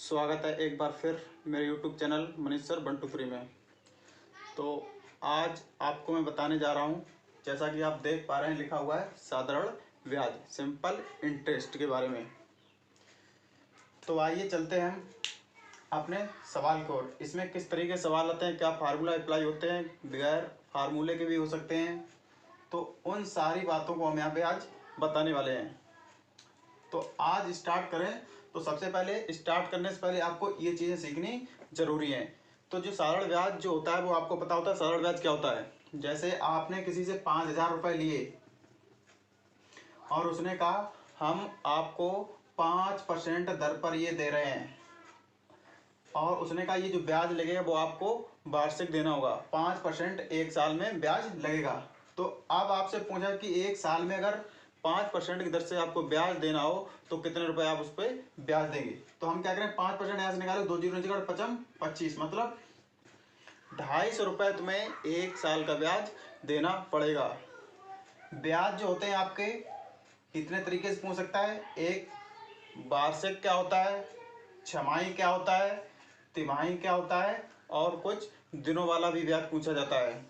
स्वागत है एक बार फिर मेरे YouTube channel Manish sir Bantu में। तो आज आपको मैं बताने जा रहा हूँ, जैसा कि आप देख पा रहे हैं लिखा हुआ है साधारण ब्याज सिंपल इंटरेस्ट के बारे में। तो आइए चलते हैं हम अपने सवाल को। इसमें किस तरीके के सवाल आते हैं, क्या फार्मूला अप्लाई होते हैं, बगैर फार्मूले के भी हो सकते हैं, तो उन सारी बातों को हम यहाँ पे आज बताने वाले हैं। तो आज स्टार्ट करें। तो सबसे पहले स्टार्ट करने से पहले आपको ये चीज़ें सीखनी जरूरी हैं। तो जो साधारण ब्याज जो होता है वो आपको पता होता है साधारण ब्याज क्या होता है। जैसे आपने किसी से 5,000 रुपये लिए और उसने कहा हम आपको 5% दर पर ये दे रहे हैं, और उसने कहा ये जो ब्याज लगेगा वो आपको वार्षिक देना होगा, 5% एक साल में ब्याज लगेगा। तो अब आपसे पूछा कि एक साल में अगर 5% की दर से आपको ब्याज देना हो तो कितने रुपए आप उस पर ब्याज देंगे। तो हम क्या करें, 5% यहाँ से निकालो, 2 जीरो निकालो, 25, मतलब 250 रुपये तुम्हें एक साल का ब्याज देना पड़ेगा। ब्याज जो होते हैं आपके इतने तरीके से पूछ सकता है, एक वार्षिक क्या होता है, छमाही क्या होता है, तिमाही क्या होता है, और कुछ दिनों वाला भी ब्याज पूछा जाता है।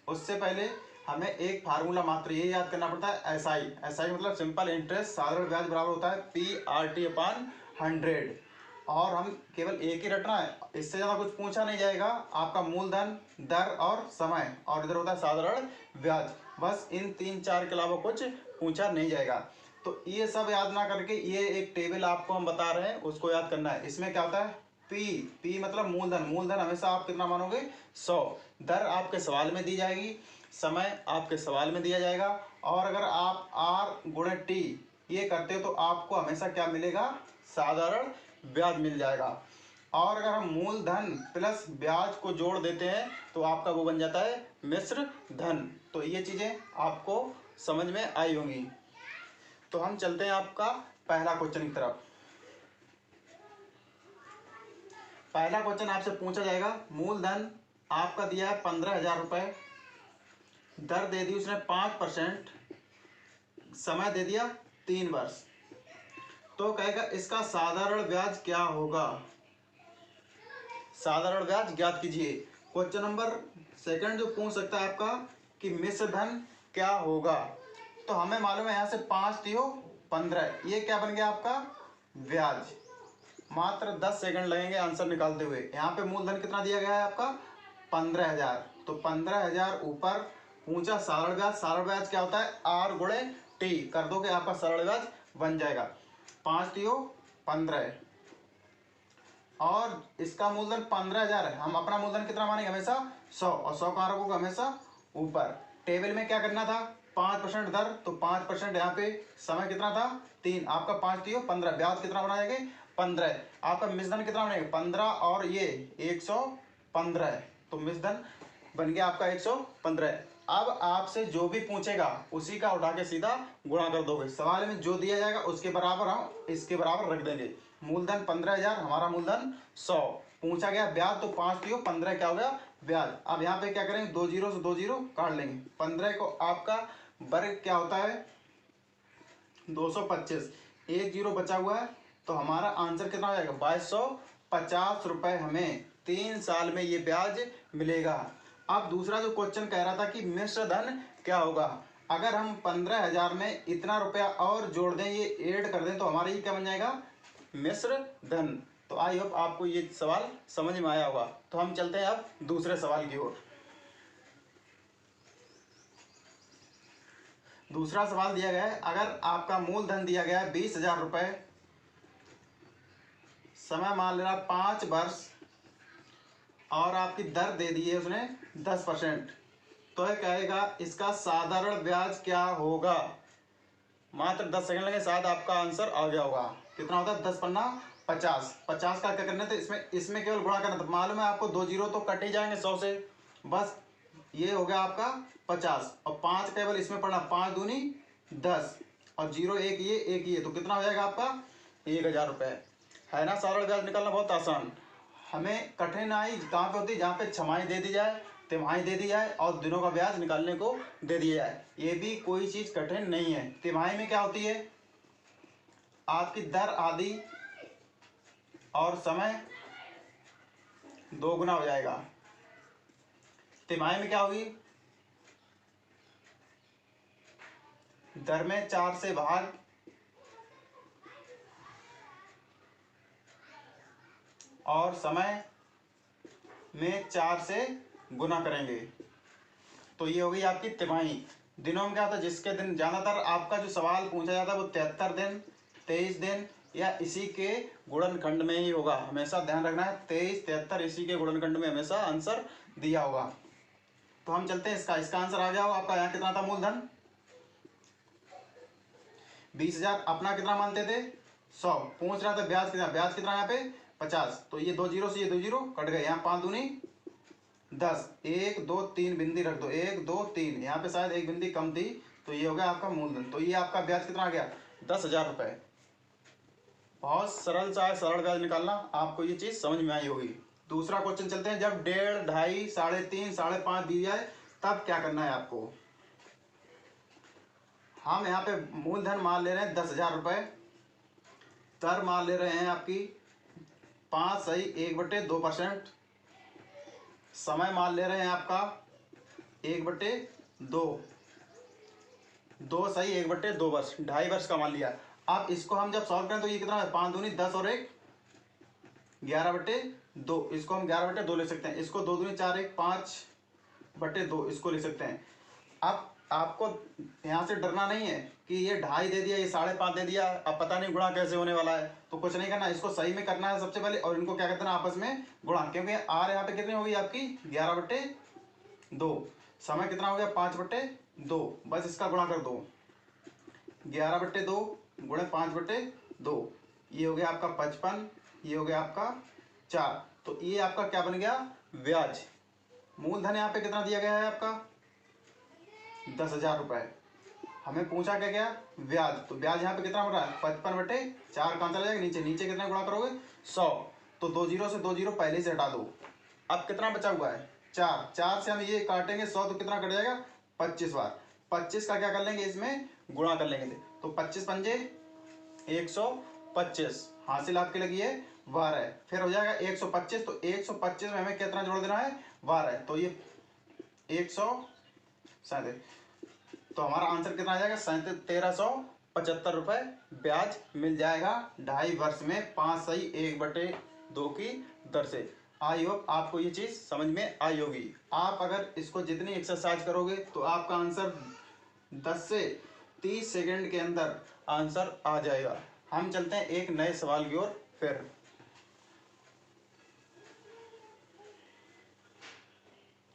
उससे पहले हमें एक फार्मूला मात्र ये याद करना पड़ता है, एसआई मतलब सिंपल इंटरेस्ट साधारण ब्याज बराबर होता है PRT/100। और हम केवल एक ही रटना है, इससे ज़्यादा कुछ पूछा नहीं जाएगा। आपका मूलधन, दर और समय, और इधर होता है साधारण ब्याज। बस इन 3-4 के अलावा कुछ पूछा नहीं जाएगा। तो ये सब याद ना करके ये एक टेबल आपको हम बता रहे हैं, उसको याद करना है। इसमें क्या होता है, पी मतलब मूलधन हमेशा आप कितना मानोगे, 100। दर आपके सवाल में दी जाएगी, समय आपके सवाल में दिया जाएगा, और अगर आप R गुणे T ये करते हो तो आपको हमेशा क्या मिलेगा, साधारण ब्याज मिल जाएगा। और अगर हम मूलधन प्लस ब्याज को जोड़ देते हैं तो आपका वो बन जाता है मिश्र धन। तो ये चीज़ें आपको समझ में आई होंगी। तो हम चलते हैं आपका पहला क्वेश्चन की तरफ। पहला क्वेश्चन आपसे पूछा जाएगा, मूलधन आपका दिया है 15,000 रुपये, दर दे दी उसने 5%, समय दे दिया 3 वर्ष। तो कहेगा इसका साधारण ब्याज क्या होगा, साधारण ब्याज ज्ञात कीजिए। क्वेश्चन नंबर सेकंड जो पूछ सकता है आपका कि मिश्र धन क्या होगा। तो हमें मालूम है यहाँ से 5 दियो 15, ये क्या बन गया आपका ब्याज। मात्र 10 सेकंड लगेंगे आंसर निकालते हुए। यहाँ पे मूलधन कितना दिया गया है आपका 15,000, तो 15,000 ऊपर पूछा साधारण ब्याज। साधारण ब्याज क्या होता है, R गुणे T कर दोगे आपका साधारण ब्याज बन जाएगा। 5 दियो 15, और इसका मूलधन 15,000 है। हम अपना मूलधन कितना मानेंगे, हमेशा 100, और 100 कहाँ रखोगे, हमेशा ऊपर। टेबल में क्या करना था, 5% दर, तो 5% यहाँ पे समय कितना था 3, आपका 5 दियो 15, ब्याज कितना बनाएंगे 15। आपका मिश्रधन कितना बनेगा 15, और ये 115, तो मिश्रधन बन गया आपका 115। अब आपसे जो भी पूछेगा उसी का उठा के सीधा गुणा कर दोगे। सवाल में जो दिया जाएगा उसके बराबर हम इसके बराबर रख देंगे। मूलधन 15,000, हमारा मूलधन 100, पूछा गया ब्याज तो 5 दियो 15 क्या हो गया ब्याज। अब यहाँ पे क्या करेंगे, 2 जीरो से 2 जीरो काट लेंगे। 15 को आपका वर्ग क्या होता है 225, 1 जीरो बचा हुआ है, तो हमारा आंसर कितना हो जाएगा 2250 रुपये हमें 3 साल में ये ब्याज मिलेगा। अब दूसरा जो क्वेश्चन कह रहा था कि मिश्र धन क्या होगा। अगर हम 15,000 में इतना रुपया और जोड़ दें, ये ऐड कर दें, तो हमारा ये क्या बन जाएगा मिश्र धन। तो आई होप आपको ये सवाल समझ में आया होगा। तो हम चलते हैं अब दूसरे सवाल की ओर। दूसरा सवाल दिया गया है, अगर आपका मूलधन दिया गया है 20,000 रुपये, समय मान लेना 5 वर्ष, और आपकी दर दे दी है उसने 10%, तो यह कहेगा इसका साधारण ब्याज क्या होगा। मात्र 10 सेकंड लगे, शायद आपका आंसर आ गया होगा। कितना होता है 10 पन्ना 50, 50 का क्या करना था, इसमें केवल गुणा करना था। मालूम है आपको 2 जीरो तो कट ही जाएंगे 100 से, बस ये हो गया आपका 50, और 5 केवल इसमें पड़ना, 5 दूनी 10, और 0 एक ये, तो कितना हो जाएगा आपका 1,000 रुपये। है ना साधारण ब्याज निकालना बहुत आसान। हमें कठिनाई कहाँ पे होती है, जहाँ पे छमाही दे दी जाए, तिमाही दे दी जाए, और दिनों का ब्याज निकालने को दे दिया जाए। ये भी कोई चीज़ कठिन नहीं है। तिमाही में क्या होती है, आपकी दर आधी और समय 2 गुना हो जाएगा। तिमाही में क्या होगी, दर में 4 से भाग और समय में 4 से गुना करेंगे। तो ये होगी आपकी तिमाही। दिनों में क्या होता है, जिसके दिन ज़्यादातर आपका जो सवाल पूछा जाता है वो 73 दिन, 23 दिन या इसी के गुणनखंड में ही होगा। हमेशा ध्यान रखना है 23, 73 इसी के गुणनखंड में हमेशा आंसर दिया होगा। तो हम चलते हैं, इसका आंसर आ गया होगा आपका। यहाँ कितना था मूलधन 20,000, अपना कितना मानते थे 100। पूछ रहा था ब्याज कितना, ब्याज कितना यहाँ पे 50। तो ये 2 जीरो से ये 2 जीरो कट गए, यहाँ 5 दूनी 10, 1 2 3 बिंदी रख दो, 1 2 3, यहाँ पे शायद एक बिंदी कम थी। तो ये हो गया आपका मूलधन। तो ये आपका ब्याज कितना आ गया 10,000 रुपये। बहुत सरल सा है, सरल ब्याज निकालना, आपको ये चीज़ समझ में आई होगी। दूसरा क्वेश्चन चलते हैं। जब 1.5, 2.5, 3.5, 5.5 दी जाए तब क्या करना है आपको। हम यहाँ पे मूलधन मान ले रहे हैं 10,000 रुपये, दर मान ले रहे हैं आपकी 5/1/2%, समय मान ले रहे हैं आपका 1/2, 2/1/2 वर्ष, 2.5 वर्ष का मान लिया। अब इसको हम जब सॉल्व करें तो ये कितना है 5 दूनी 10 और 1 11/2। इसको हम 11/2 ले सकते हैं। इसको 2 दूनी 4, 1 5/2 इसको ले सकते हैं। अब आपको यहाँ से डरना नहीं है कि ये 2.5 दे दिया, ये 5.5 दे दिया, अब पता नहीं गुणा कैसे होने वाला है। तो कुछ नहीं करना, इसको सही में करना है सबसे पहले, और इनको क्या कहते हैं आपस में गुणा। क्योंकि आर यहाँ पे कितनी होगी आपकी 11/2, समय कितना हो गया 5/2, बस इसका गुणा कर दो। 11/2 गुणे 5/2, ये हो गया आपका 55, ये हो गया आपका 4। तो ये आपका क्या बन गया ब्याज। मूलधन यहाँ पे कितना दिया गया है आपका 10,000 रुपये। हमें पूछा क्या गया ब्याज, तो ब्याज यहाँ पे कितना हो रहा है 55/4, कहाँ चला जाएगा नीचे, नीचे कितना गुणा करोगे 100। तो 2 जीरो से 2 जीरो पहले से हटा दो। अब कितना बचा हुआ है 4, 4 से हम ये काटेंगे 100 तो कितना कट जाएगा 25 बार। 25 का क्या कर लेंगे इसमें गुणा कर लेंगे। तो 25 पंजे 125, हासिल आपके लगी है 12, फिर हो जाएगा 125। तो 125 में हमें कितना जोड़ देना है 12, तो ये 137। तो हमारा आंसर कितना आ जाएगा 1375 रुपये ब्याज मिल जाएगा 2.5 वर्ष में 5/1/2 की दर से। आई होप आपको ये चीज़ समझ में आई होगी। आप अगर इसको जितनी एक्सरसाइज करोगे तो आपका आंसर 10 से 30 सेकंड के अंदर आंसर आ जाएगा। हम चलते हैं एक नए सवाल की ओर। फिर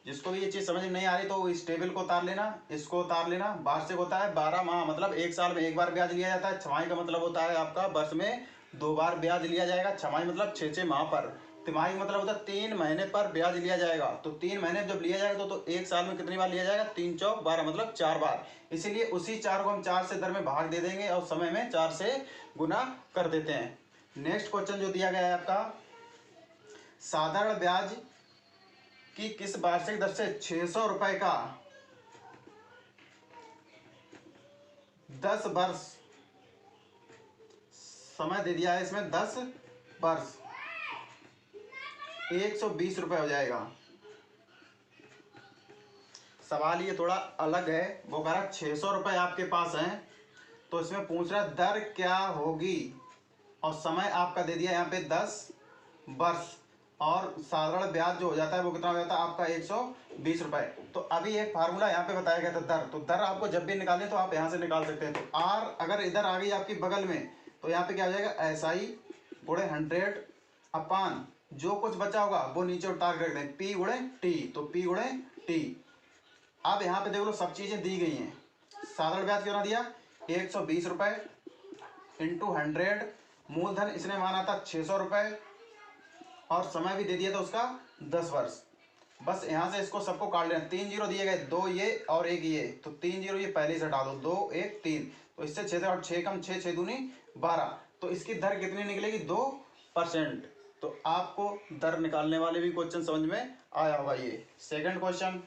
जिसको भी ये चीज़ समझ में नहीं आ रही तो इस टेबल को उतार लेना, इसको उतार लेना। वार्षिक होता है 12 माह, मतलब एक साल में एक बार ब्याज लिया जाता है। छमाही का मतलब होता है आपका वर्ष में 2 बार ब्याज लिया जाएगा। छमाही मतलब 6 माह पर। तिमाही मतलब होता है 3 महीने पर ब्याज लिया जाएगा। तो 3 महीने जब लिया जाएगा तो एक साल में कितनी बार लिया जाएगा 3 चौक 12, मतलब 4 बार। इसीलिए उसी 4 को हम 4 से दर में भाग दे देंगे और समय में 4 से गुना कर देते हैं। नेक्स्ट क्वेश्चन जो दिया गया है आपका, साधारण ब्याज कि किस वार्षिक दर से 600 रुपए का 10 वर्ष समय दे दिया है। इसमें 10 वर्ष 120 रुपए हो जाएगा। सवाल ये थोड़ा अलग है। वो कह रहा 600 रुपए आपके पास हैं तो इसमें पूछ रहा दर क्या होगी, और समय आपका दे दिया यहाँ पे 10 वर्ष, और साधारण ब्याज जो हो जाता है वो कितना हो जाता है आपका 120 रुपए। तो अभी एक फार्मूला यहाँ पे बताया गया था दर, तो दर आपको जब भी निकालनी तो आप यहाँ से निकाल सकते हैं। तो आर अगर इधर आ गई आपकी बगल में तो यहाँ पे क्या हो जाएगा SI गुणे 100 अपान जो कुछ बचा होगा वो नीचे उतार के रख दें P गुणे T, तो P गुणे T। अब यहाँ पे देख लो सब चीजें दी गई हैं। साधारण ब्याज कितना दिया 120 रुपए इंटू 100, मूलधन इसने माना था 600 रुपए, और समय भी दे दिया था उसका 10 वर्ष। बस यहाँ से इसको सबको काट लेना। 3 जीरो दिए गए, 2 ये और 1 ये, तो 3 जीरो ये पहले से हटा दो, 2 1 3, तो इससे 6 से और 6 कम 6 6 दूनी 12, तो इसकी दर कितनी निकलेगी 2%। तो आपको दर निकालने वाले भी क्वेश्चन समझ में आया होगा। ये सेकंड क्वेश्चन,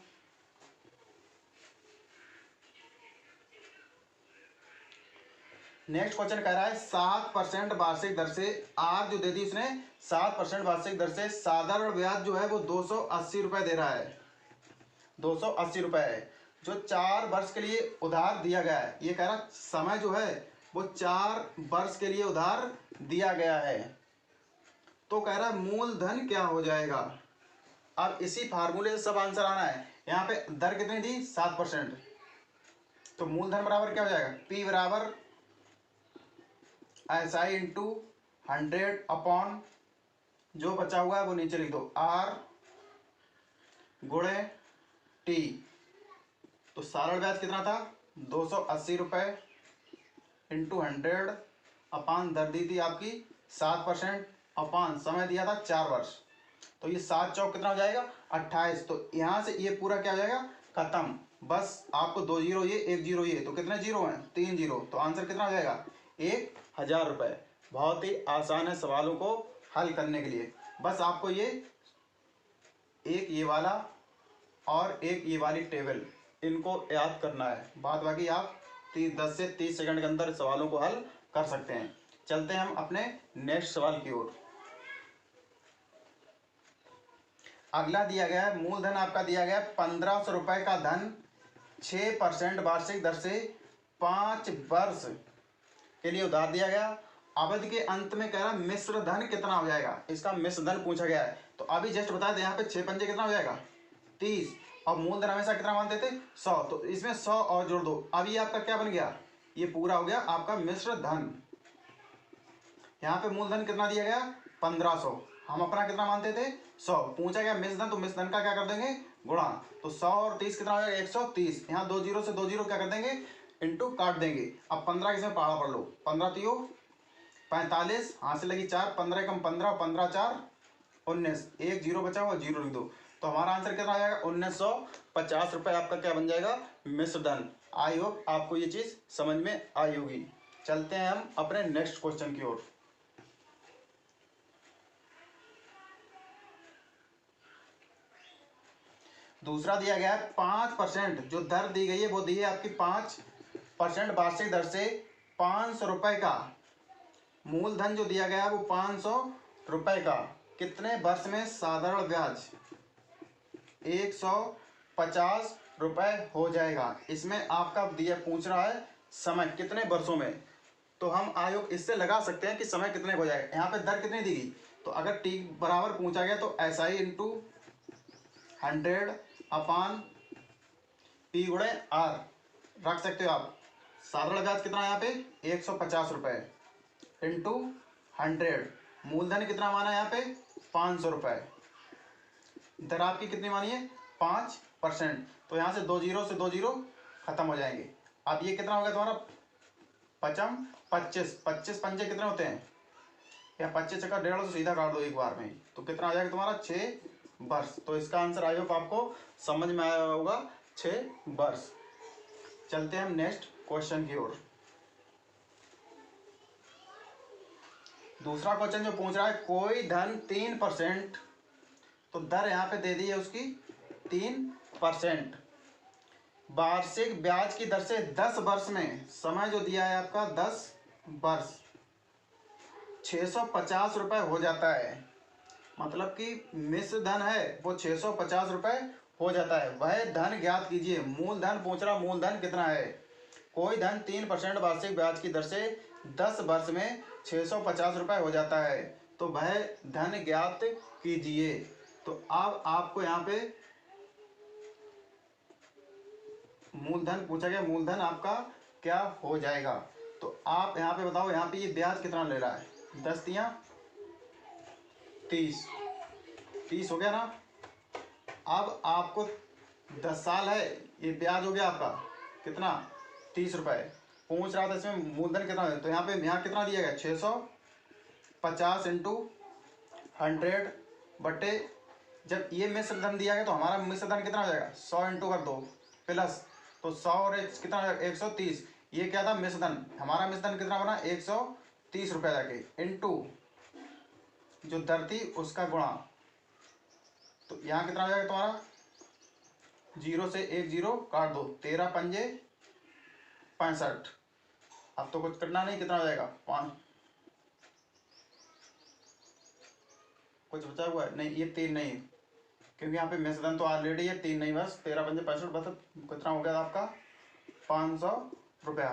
नेक्स्ट क्वेश्चन कह रहा है 7% वार्षिक दर से, आर जो दे दी उसने 7% वार्षिक दर से साधारण ब्याज जो है वो 280 रुपए दे रहा है, 280 रुपए है, जो 4 वर्ष के लिए उधार दिया गया है। ये कह रहा समय जो है वो 4 वर्ष के लिए उधार दिया गया है। तो कह रहा है मूलधन क्या हो जाएगा। अब इसी फार्मूले से सब आंसर आना है। यहाँ पे दर कितनी दी 7%, तो मूलधन बराबर क्या हो जाएगा, पी बराबर SI इंटू 100 अपॉन जो बचा हुआ है वो नीचे लिख दो R गुणे T। तो सारण ब्याज कितना था 280 रुपए इंटू 100 अपान दर दी थी आपकी 7% अपान समय दिया था 4 वर्ष। तो ये 7 चौक कितना हो जाएगा 28। तो यहाँ से ये पूरा क्या हो जाएगा खत्म। बस आपको 2 जीरो ये 1 जीरो ये, तो कितने जीरो हैं 3 जीरो। तो आंसर कितना हो जाएगा 1000 रुपये। बहुत ही आसान है सवालों को हल करने के लिए। बस आपको ये एक ये वाला और एक ये वाली टेबल इनको याद करना है। बाद बाकी आप 10 से 30 सेकंड के अंदर सवालों को हल कर सकते हैं। चलते हैं हम अपने नेक्स्ट सवाल की ओर। अगला दिया गया है मूलधन आपका दिया गया 1500 रुपए का धन 6% वार्षिक दर से 5 वर्ष के लिए उधार दिया गया। अवधि के अंत में कह रहा मिश्र धन कितना हो जाएगा, इसका मिश्र धन पूछा गया है। तो अभी जस्ट बताया था यहाँ पे 6 पंजे कितना हो जाएगा 30 और मूलधन हमेशा कितना मानते थे 100। तो इसमें 100 और जोड़ दो। अब ये आपका क्या बन गया, ये पूरा हो गया आपका मिश्र धन। यहाँ पे मूलधन कितना दिया गया 1500, हम अपना कितना मानते थे 100। पूछा गया मिश्र धन, तो मिश्र धन का क्या कर देंगे गुणा। तो 100 और 30 कितना हो जाएगा 130। यहाँ 2 जीरो से 2 जीरो क्या कर देंगे इंटू काट देंगे। अब 15 किसमें पहाड़ा पढ़ लो, 15 तियो 45, हाथ से लगी 4, 15 कम 15, 15 4 19, एक जीरो बचा हुआ जीरो लिख दो। तो हमारा आंसर कितना आ जाएगा 1950 रुपये आपका क्या बन जाएगा मिश्र धन। आई होप आपको ये चीज़ समझ में आई होगी। चलते हैं हम अपने नेक्स्ट क्वेश्चन की ओर। दूसरा दिया गया है 5%, जो दर दी गई है वो दी है आपकी 5% वार्षिक दर से 500 रुपए का मूलधन जो दिया गया है वो 500 रुपए का कितने वर्ष में साधारण ब्याज 150 रुपए हो जाएगा। इसमें आपका दिया पूछ रहा है समय कितने वर्षों में। तो हम आयोग इससे लगा सकते हैं कि समय कितने हो जाएगा। यहाँ पे दर कितनी दी गई, तो अगर टी बराबर पूछा गया तो SI इंटू 100 अपान पी गुणे आर रख सकते हो आप। साधारण ब्याज कितना है यहाँ पे 150 रुपए इंटू 100, मूलधन कितना माना है यहाँ पे 500 रुपए, दर आपकी कितनी मानी है 5%। तो यहाँ से 2 जीरो से 2 जीरो खत्म हो जाएंगे। अब ये कितना हो गया तुम्हारा 25 25 पंजे कितने होते हैं, या 25 चक्कर 150 सीधा काट दो एक बार में, तो कितना आ जाएगा तुम्हारा 6 वर्ष। तो इसका आंसर आई होप आपको समझ में आया होगा 6 वर्ष। चलते हैं हम नेक्स्ट क्वेश्चन की ओर। दूसरा क्वेश्चन जो पूछ रहा है कोई धन 3%, तो दर यहाँ पे दे दी है उसकी 3%, वार्षिक ब्याज की दर से 10 वर्ष में, समय जो दिया है आपका 10 वर्ष, 650 रुपए हो जाता है। मतलब कि मिश्र धन है वो 650 रुपए हो जाता है। वह धन ज्ञात कीजिए। मूलधन पूछ रहा, मूलधन कितना है। कोई धन 3% वार्षिक ब्याज की दर से 10 वर्ष में 650 रुपए हो जाता है, तो वह धन ज्ञात कीजिए। तो अब आपको यहाँ पे मूलधन पूछा गया, मूलधन आपका क्या हो जाएगा। तो आप यहाँ पे बताओ, यहाँ पे ये ब्याज कितना ले रहा है 10 तियां 30 हो गया ना। अब आपको 10 साल है, ये ब्याज हो गया आपका कितना 30 रुपए। पूछ रहा था इसमें मूलधन कितना है, तो यहाँ पे यहाँ कितना दिया गया 650 इंटू 100 बटे, जब ये मिश्र धन दिया गया तो हमारा मिश्र धन कितना हो जाएगा 100 इंटू कर दो प्लस, तो 100 और कितना हो जाएगा 130। ये क्या था मिश्र धन, हमारा मिश्र धन कितना बना 130 रुपये जाके इंटू जो दर थी उसका गुणा। तो यहाँ कितना हो जाएगा तुम्हारा, 0 से 1 जीरो काट दो, 13 पंजे 65, अब तो कुछ करना नहीं, कितना हो जाएगा 5, कुछ बचा हुआ है नहीं, ये 3 नहीं, क्योंकि यहाँ पे मिश्रधन तो ऑलरेडी है, 3 नहीं, बस 13 पंजे 65, बस कितना हो गया आपका 500 रुपया।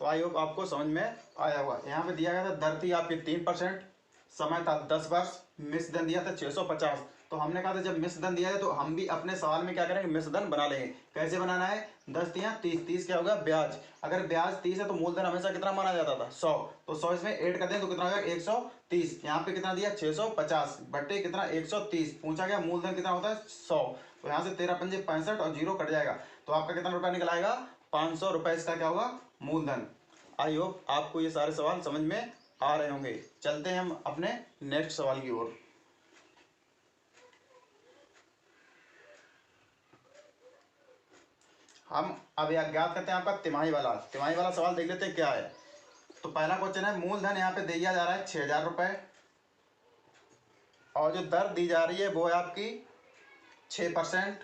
तो आई होप आपको समझ में आया होगा। यहाँ पे दिया गया था दर थी आपकी 3%, समय था 10 वर्ष, मिश्रधन दिया था 650। तो हमने कहा था जब मिश्रधन दिया है तो हम भी अपने सवाल में क्या करेंगे, मिश्रधन बना लेंगे। कैसे बनाना है, 10 दिया 30, 30 क्या होगा ब्याज, अगर ब्याज 30 है तो मूलधन हमेशा कितना माना जाता था 100, तो 100 इसमें ऐड कर दें तो कितना हो जाएगा 130। यहाँ पे कितना दिया 650 बट्टे कितना 130, पूछा गया मूलधन कितना होता है 100, तो यहाँ से 13 पंजे 65 और 0 कट जाएगा, तो आपका कितना रुपया निकल आएगा 500 रुपये, इसका क्या होगा मूलधन। आई होप आपको ये सारे सवाल समझ में आ रहे होंगे। चलते हैं हम अपने नेक्स्ट सवाल की ओर। हम अब ज्ञात करते हैं आपका तिमाही वाला सवाल देख लेते हैं क्या है। तो पहला क्वेश्चन है, मूलधन यहाँ पे दिया जा रहा है 6000 रुपये, और जो दर दी जा रही है वो है आपकी 6%,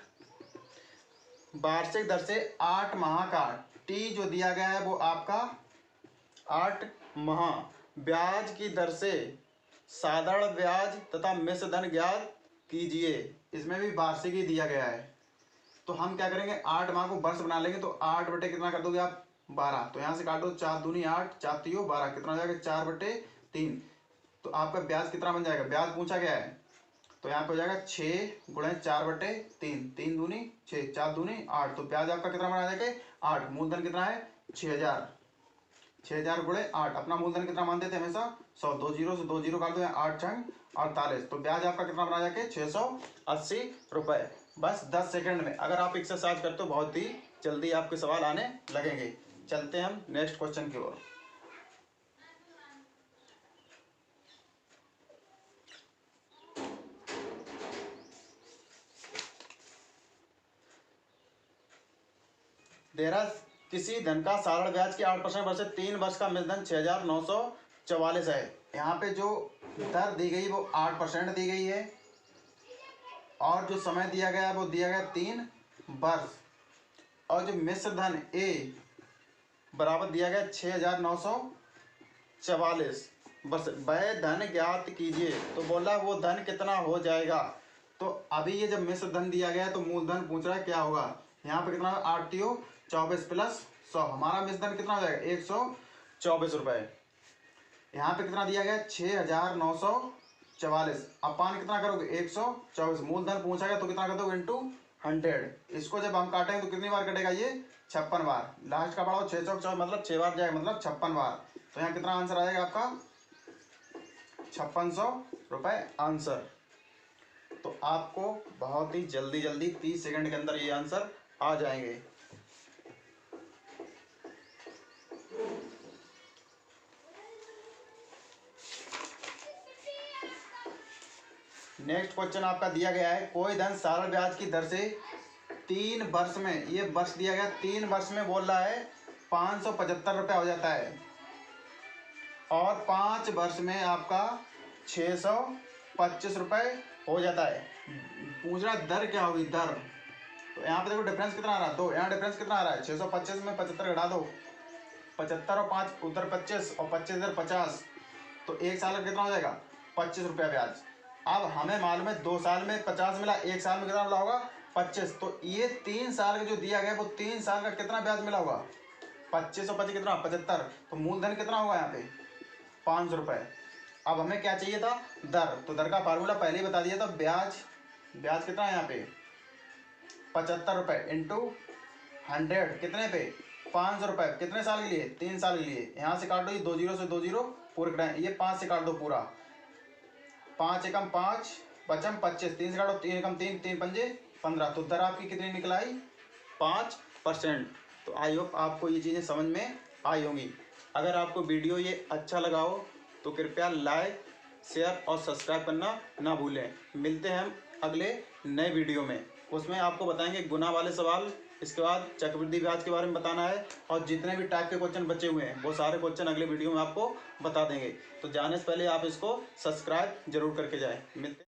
वार्षिक दर से 8 माह का टी जो दिया गया है वो आपका 8 माह, ब्याज की दर से साधारण ब्याज तथा मिश्रधन ज्ञात कीजिए, इसमें भी वार्षिक ही दिया गया है। तो हम क्या करेंगे, 8 माह को वर्ष बना लेंगे, तो 8 बटे कितना कर दोगे आप 12, तो यहाँ से काटो 4 दूनी 8, 4 3 12, कितना हो जाएगा 4 बटे 3। तो आपका ब्याज कितना बन जाएगा, ब्याज पूछा गया है, तो यहाँ पे हो जाएगा 6 गुणे 4 बटे 3, 3 दूनी 6, 4 दूनी 8, तो ब्याज आपका कितना बना जाएगा 8। मूलधन कितना है 6000, 6000 गुणे 8, अपना मूलधन कितना मानते थे हमेशा 100, 2 जीरो से 2 जीरो काट दो, 8 छंग 48, तो ब्याज आपका कितना बना जाएगा 680 रुपये। बस 10 सेकंड में अगर आप एक्सरसाइज करते हो बहुत ही जल्दी आपके सवाल आने लगेंगे। चलते हैं हम नेक्स्ट क्वेश्चन की ओर। देरा किसी धन का साधारण ब्याज की 8% वर्ष से 3 वर्ष का मिश्रधन 6944 है। यहाँ पे जो दर दी गई वो 8% दी गई है, और जो समय दिया गया है वो दिया गया 3 वर्ष, और जो मिश्रधन ए बराबर दिया गया 6944 वर्ष, वह धन ज्ञात कीजिए। तो बोला वो धन कितना हो जाएगा। तो अभी ये जब मिश्रधन दिया गया है तो मूलधन पूछ रहा है क्या होगा, यहाँ पे कितना 8 24 प्लस 100, हमारा मिश्रधन कितना हो जाएगा 124 रुपये। यहाँ पे कितना दिया गया 6944, अपान कितना करोगे 124, मूलधन पूछा गया तो कितना कर दोगे इंटू 100। इसको जब हम काटेंगे तो कितनी बार कटेगा ये 56 बार, लास्ट का बढ़ाओ 6 चौक 24 मतलब 6 बार जाएगा, मतलब 56 बार। तो यहाँ कितना आंसर आएगा आपका 5600 रुपये आंसर। तो आपको बहुत ही जल्दी 30 सेकंड के अंदर ये आंसर आ जाएंगे। नेक्स्ट क्वेश्चन आपका दिया गया है, कोई धन साधारण ब्याज की दर से 3 वर्ष में, ये वर्ष दिया गया 3 वर्ष में बोल रहा है 575 रुपये हो जाता है, और 5 वर्ष में आपका 625 रुपये हो जाता है। पूछ रहा दर क्या होगी दर, तो यहाँ पे देखो डिफरेंस कितना आ रहा है, तो यहाँ डिफरेंस कितना आ रहा है 625 में 75 घटा दो, 75 और 5 उधर 25 और 25 इधर 50, तो 1 साल का कितना हो जाएगा 25 रुपया ब्याज। अब हमें मालूम है 2 साल में 50 मिला, 1 साल में कितना मिला होगा 25, तो ये 3 साल का जो दिया गया वो 3 साल का कितना ब्याज मिला होगा 25 और 25 कितना 75, तो मूलधन कितना होगा यहाँ पे 500 रुपये। अब हमें क्या चाहिए था दर, तो दर का फार्मूला पहले ही बता दिया था, ब्याज कितना है यहाँ पे 75 रुपये इंटू 100 कितने पे 500 रुपये, कितने साल के लिए 3 साल के लिए। यहाँ से काट दो, ये 2 जीरो से 2 जीरो पूरे कटाएं, ये 5 से काट दो पूरा, 5 एकम 5 बचम 25, 3 से काटो 3 एकम 3, 3 पंजे 15, तो दर आपकी कितनी निकल आई 5%। तो आई होप आपको ये चीज़ें समझ में आई होंगी। अगर आपको वीडियो ये अच्छा लगा हो तो कृपया लाइक शेयर और सब्सक्राइब करना ना भूलें। मिलते हैं हम अगले नए वीडियो में, उसमें आपको बताएंगे गुना वाले सवाल, इसके बाद चक्रवृद्धि ब्याज के बारे में बताना है, और जितने भी टाइप के क्वेश्चन बचे हुए हैं वो सारे क्वेश्चन अगले वीडियो में आपको बता देंगे। तो जाने से पहले आप इसको सब्सक्राइब जरूर करके जाएं। मिलते